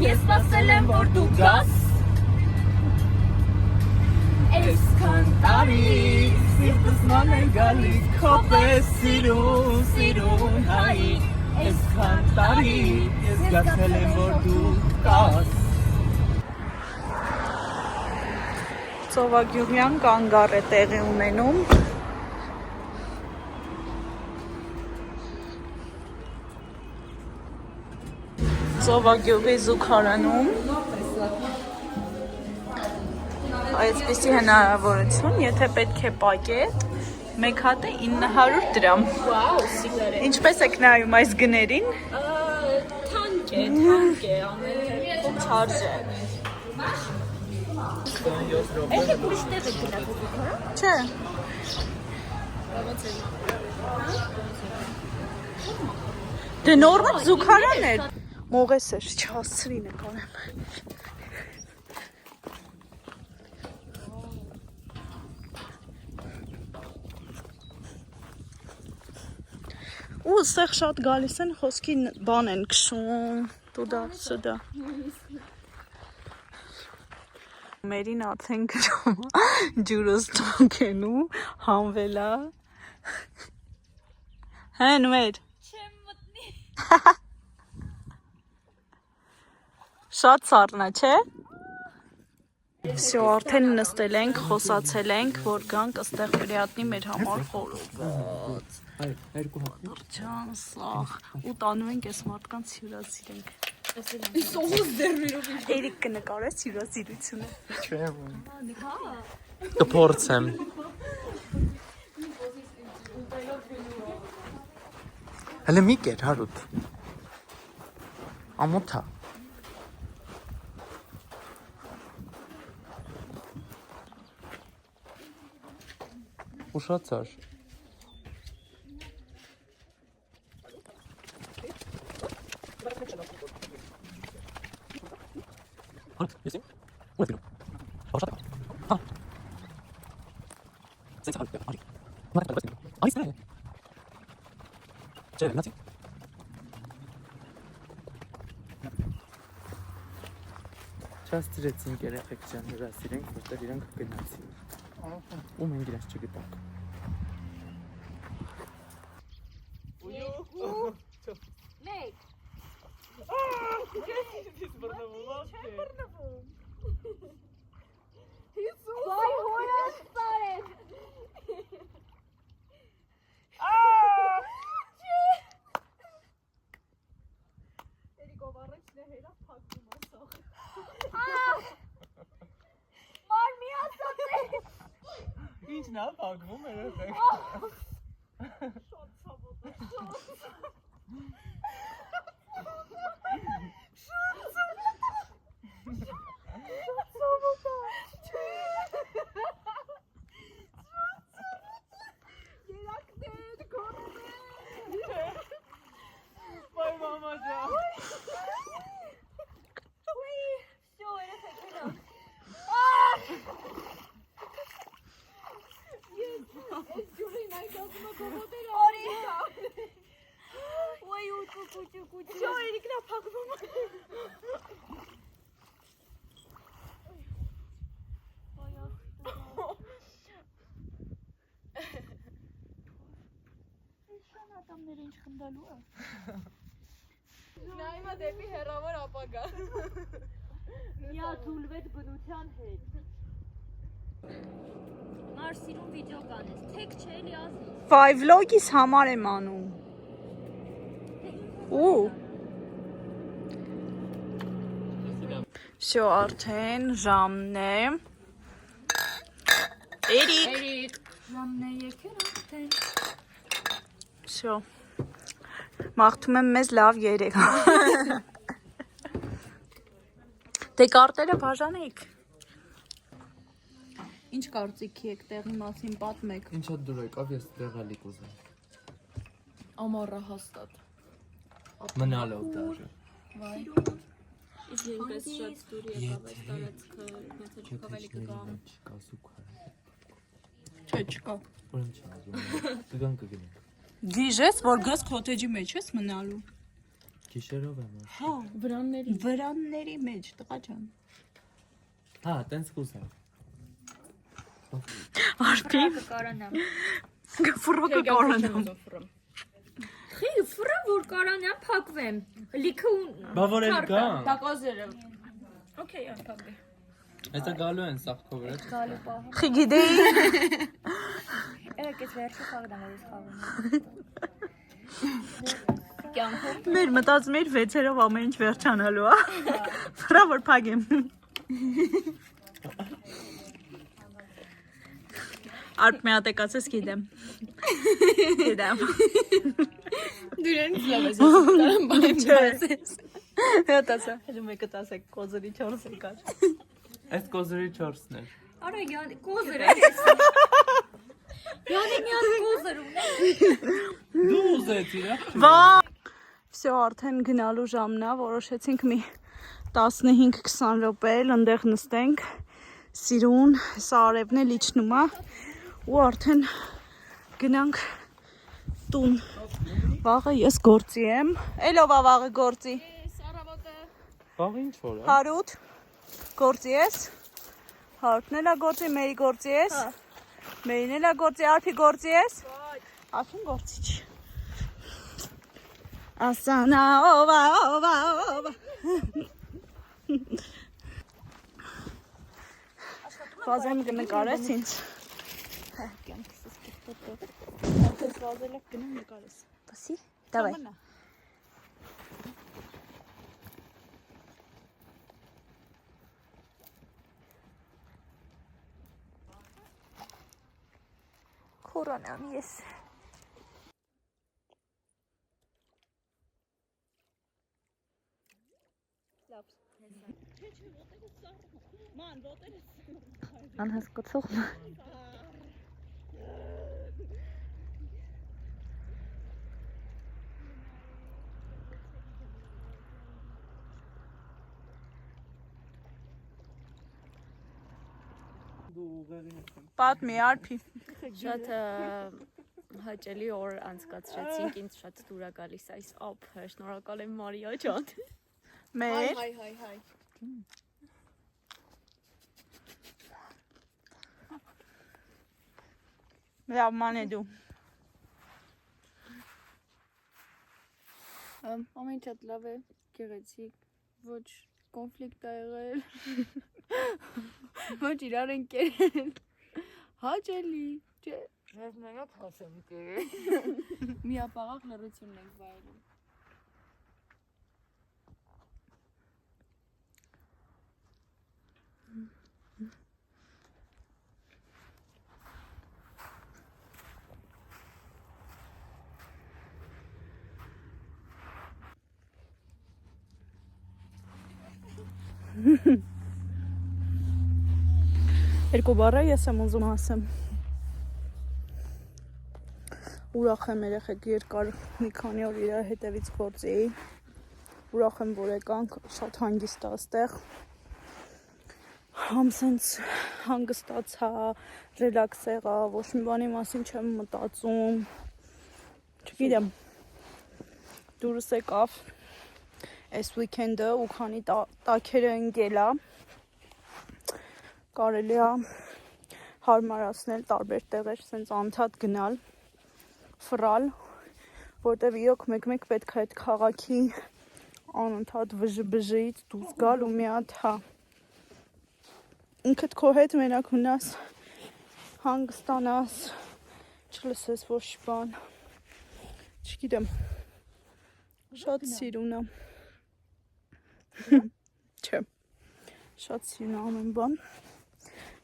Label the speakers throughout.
Speaker 1: Ես սպասել եմ, որ դու գաս Այսքան տարի Սիրտս ման է գալիս Քո պես սիրուն հայի Այսքան տարի Ես գացել եմ, որ դու գաս
Speaker 2: Ծովագյուղյան կանգառ է տեղի ունենում Ծովագյուղի զուգարանում այսպիսի հնարավորություն, եթե պետք է պակետ, մեկ հատ է 900 դրամ։ Ինչպես եք նայում այս գներին։
Speaker 1: Թանկ է, ամեն չարժ է։ Էլի ուրիշ տեղ է գնա զուգարան։
Speaker 2: Չէ։ Դե նորմալ զուգարան է։ Մողես էր, չհասցրի նկարեմ։ Ու ստեղ շատ գալիս են խոսքի բան են քշում, տուդա, սուդա։ Մերին աթեն գրում, ջուրս տոքենու, հանվելա։ Հեն մեր։
Speaker 1: Չեմ մտնի։
Speaker 2: Շատ սառնա, չէ։ Всё, արդեն նստել ենք, խոսացել ենք, որ գանք ըստեղ պրիատնի մեր համար խորոված։ Դրջան, սախ, ու տանում ենք այս մարդկանց հյուրասիրենք։
Speaker 1: Սողոս դերներով
Speaker 2: Էրիկ կնկարես հյուրասիրությունը։
Speaker 3: Չեմ։ Կփորձեմ։ Հələ մի կեր, Հարութ։ Ամոթա։ Ուշացար։ Հարութ, ես եմ։ Ու եմ։ Բաշատ։ Հա։ Սենց հարութ, արի։ Մա կարծես։ Այս է։ Չէ, նացի։ Չաստրեցինք երեխեք ջան, հյուրասիրենք, որտեղ իրանք գնացին։ Ու մենք իրաց չգտանք։
Speaker 1: Մեկ Չեմ բռնվում Վայ հորս սարեն Էրիկով առաջն է հերավ պակվում ասող Մար մի ասացել
Speaker 3: Ինչն է պակվում երեխեք։
Speaker 1: Շատ ցավոտ է, Նայմա դեպի հեռավոր ապագա Միա դուլվետ բնության հետ Մարսիրում վիդեո կանես, թեք չէ էլի ասես
Speaker 2: Five vlog-իս համար եմ անում Ու Всё, արդեն ժամն է Էրիկ
Speaker 1: Ժամն է եկել արդեն
Speaker 2: Всё Մաղթում եմ մեզ լավ երեք Դե կարտերը բաժանեիք Ինչ կարծիքի եք տեղի մասին պատմեք
Speaker 3: Ինչա դուր եկավ, ես տեղալի կուզեմ։
Speaker 1: Ամառը հաստատ Մնալով դաժը։
Speaker 2: Իսկ ինքս շատ դուր եկավ այս տարածքը, ոնց է չկավելի կգամ։
Speaker 1: Չկա սուքար։
Speaker 2: Չէ, չկա։
Speaker 1: Ուրեմն չազում։ Կգան կգնենք։
Speaker 2: Դիժես, որ գաս քոթեջի մեջ ես մնալու։
Speaker 1: Գիշերով եմ։
Speaker 2: Հա, վրանների մեջ, տղա ջան։
Speaker 1: Հա, տենց կուզեմ։
Speaker 2: Արփի,
Speaker 4: Կարանամ։
Speaker 2: ֆռոկը կարանամ։
Speaker 4: Խի, ֆրա որ կարանամ փակվեմ։ Լիքը ու
Speaker 1: Բա որ էլ գա։
Speaker 4: տակազերը։ Okay, անփակվի։
Speaker 1: Այստա գալու են սախքով վրա։
Speaker 4: Գալու պահը։
Speaker 2: Խի գիտեի։
Speaker 4: Էս վերջը խաղդամ ես խաղում։ Կյանքով
Speaker 2: Մեր մտածում էիր 6-երով ամեն ինչ վերջանալու, հա։ Ֆրա որ փագեմ։ Արփ մի հատ եկածես գիտեմ։ Գիտեմ։
Speaker 4: դուրեն լավ ես կարամ բան չասես։
Speaker 2: Հետասա, հələ մեկը 10 կոզերի 4 եկար։
Speaker 1: Այս կոզերի 4-ն էր։
Speaker 4: Արա յան կոզեր ես։ Յանի մի հատ կոզեր ունի։
Speaker 1: Դու ուզեցիր, հա։
Speaker 2: Վա։ Всё, արդեն գնալու ժամն է, որոշեցինք մի 15-20 րոպե այնտեղ նստենք։ Սիրուն, սա արևն է լիչնում է ու արդեն գնանք տուն։ Վաղը ես գործի եմ։ Էլով է վաղը գործի։
Speaker 1: Բաղ ինչ որ է։
Speaker 2: Հարութ գործի ես։ Հարութն էլ է գործի, Մերի գործի ես։ Մերին էլ է գործի, Արփի գործի ես։ Արփին գործիչ։ Ասանա ովա ովա ովա։ Վազեմ կնկարես ինձ։ Հա, կյանքս կտոտով։ Ես վազել եք գնում նկարես։
Speaker 4: Պասի։ Դավայ։ Խորանամ ես։ Անհասկացող։
Speaker 2: Պատմի Արփի։
Speaker 4: Շատ հաճելի օր անցկացրեցինք, ինձ շատ դուր է գալիս այս ափը, շնորհակալ եմ Մարիա ջան։
Speaker 2: Մեր
Speaker 4: հայ։
Speaker 2: լավ ման է դու։
Speaker 4: Ամեն շատ լավ է, գեղեցիկ, ոչ կոնֆլիկտ ա եղել, ոչ իրար են կերել, հաճելի, չէ։ Ես մենակ հասեմ կերել։ Միապաղաղ լռությունն ենք վայելում։
Speaker 2: Երկու բառը ես եմ ուզում ասեմ։ Ուրախ եմ երեխեք երկար մի քանի օր իր հետևից գործի։ Ուրախ եմ, որ եկանք, շատ հանգիստ է այստեղ։ Համ սենց հանգստացա, ռելաքս եղա, ոչ մի բանի մասին չեմ մտածում։ Չգիտեմ։ Դուրս եկավ այս weekend-ը ու քանի տաքերը ընկել է։ Կարելի է հարմարացնել տարբեր տեղեր, սենց անդադ գնալ, ֆռալ, որտեվ իրոք մեկ-մեկ պետք է այդ քաղաքի անընդհատ վժբժից դուրս գալ ու մի հատ հա ինքդ քո հետ մենակ մնաս, հանգստանաս, չլսես ոչ բան, չգիտեմ, շատ սիրուն է, չէ, շատ սիրուն է ամեն բան,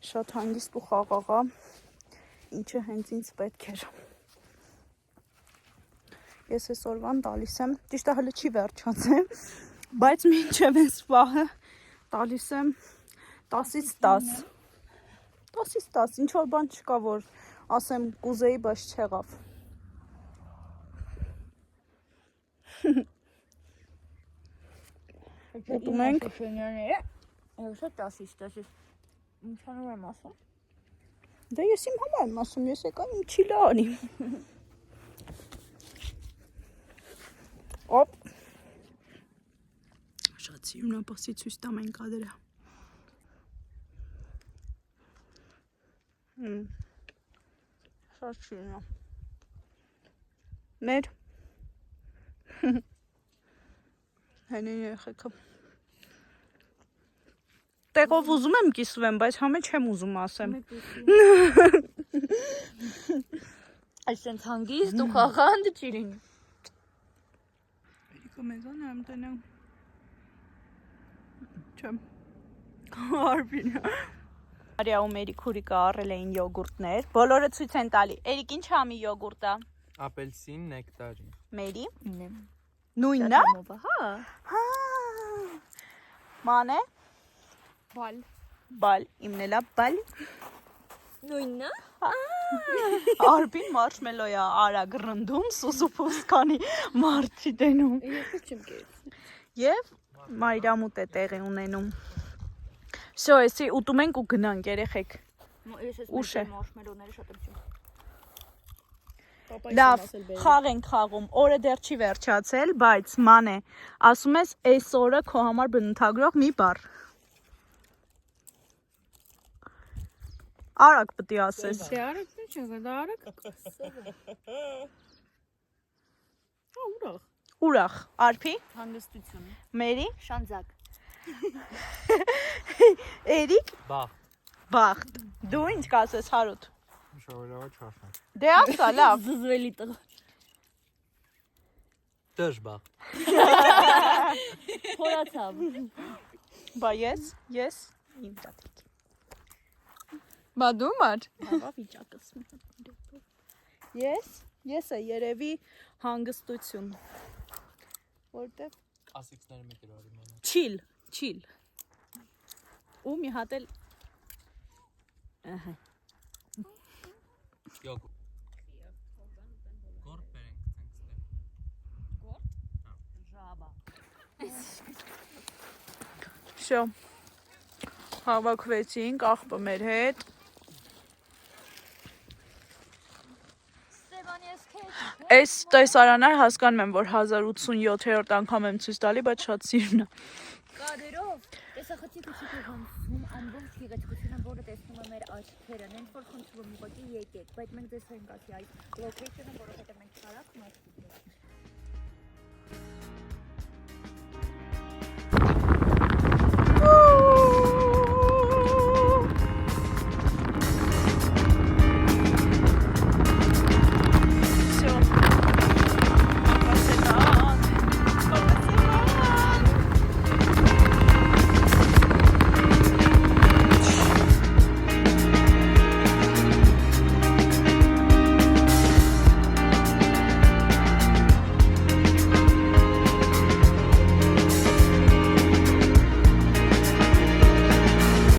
Speaker 2: շատ հանգիստ ու խաղաղ է, ինչը հենց ինձ պետք էր։ Ես այսօրվան տալիս եմ, ճիշտ է հələ չի վերջացել, բայց մինչև այս պահը տալիս եմ 10-ից 10։ 10-ից 10, ինչ որ բան չկա, որ ասեմ կուզեի, բայց չեղավ։ Ուտում ենք։
Speaker 4: Հեսա 10-ից 10-ից։ Ինչանով եմ ասում։
Speaker 2: Դե ես իմ համար եմ ասում, ես եկա իմ չիլը անիմ։ Օպ։ Շատ սիրունապասի ցույց տամ են կադրը։ Շատ սիրունա։ Մեր հենին երեխեքը։ Տեղով ուզում եմ կիսվեմ, բայց համե չեմ ուզում ասեմ։
Speaker 4: Այսենց հանգիստ ու խաղանդ չի լինի։
Speaker 2: Երիկը մեզան եմ տնեմ։ Չեմ։ Արբին։ Արիա ու Մերիքուրիկը առել էին յոգուրտներ։ Բոլորը ցույց են տալի։ Երիկ ինչ համի յոգուրտա։
Speaker 3: Ապելսին, նեկտարի։
Speaker 2: Մերի։ Նույնն է։
Speaker 4: Հա։
Speaker 2: Մանե։
Speaker 4: Բալ։
Speaker 2: Բալ, իմն էլա բալ։
Speaker 4: Նույնն է։
Speaker 2: Արբին մարշմելոյա արա գրնդում, սուսուփուսկանի մարդ չի տենում։
Speaker 4: Ես չեմ կերել։
Speaker 2: Եվ մայրամուտ է տեղի ունենում։ Всё, էսի ուտում ենք ու գնանք երեխեք։ Ուշ է։
Speaker 4: Մարշմելոները շատ եմ չեմ։
Speaker 2: Լավ, խաղ ենք խաղում, օրը դեռ չի վերջացել, բայց մանե, ասում ես այս օրը քո համար բնութագրող մի բառ։ Արագ պետք է ասես։
Speaker 4: Չէ, արագ ինչ է, դա արագ։ Ուրախ։
Speaker 2: Ուրախ, Արփի,
Speaker 4: Հանգստություն։
Speaker 2: Մերի,
Speaker 4: Շանձակ։
Speaker 2: Էրիկ,
Speaker 3: Բախ։
Speaker 2: բախտ։ Դու ինչ կասես Հարութ։
Speaker 3: Շավարավա չարխան։
Speaker 2: Դե ասա, լավ։
Speaker 4: Զզվելի տղա։
Speaker 3: Դժբախ։
Speaker 4: Խորացավ։
Speaker 2: Բա ես իմ տատիկ։
Speaker 4: Բա դու մար։
Speaker 2: Բավա վիճակս։ Ես է երևի հանգստություն։ Որտեվ
Speaker 3: Ասիքսները մեկ էր արի մենա։
Speaker 2: Չիլ։ Ու մի հատ էլ ահա
Speaker 3: Յոգ։ Գորտ բերենք ցնցել։
Speaker 2: Շո։ Հավաքվեցինք աղբը մեր հետ։ Այս տեսարանը հասկանում եմ, որ 1087-րդ անգամ եմ ցույց տալի, բայց շատ սիրուն է։
Speaker 4: Կադրով տեսախցիկը չի թողանցում ամբողջ գեղեցկությունը, որը տեսնում է մեր աչքերն, այն որ խնդրում ուղղակի եկեք, բայց մենք ձեզ ենք ասի այս լոկեյշնը, որովհետև մենք շարակ մաս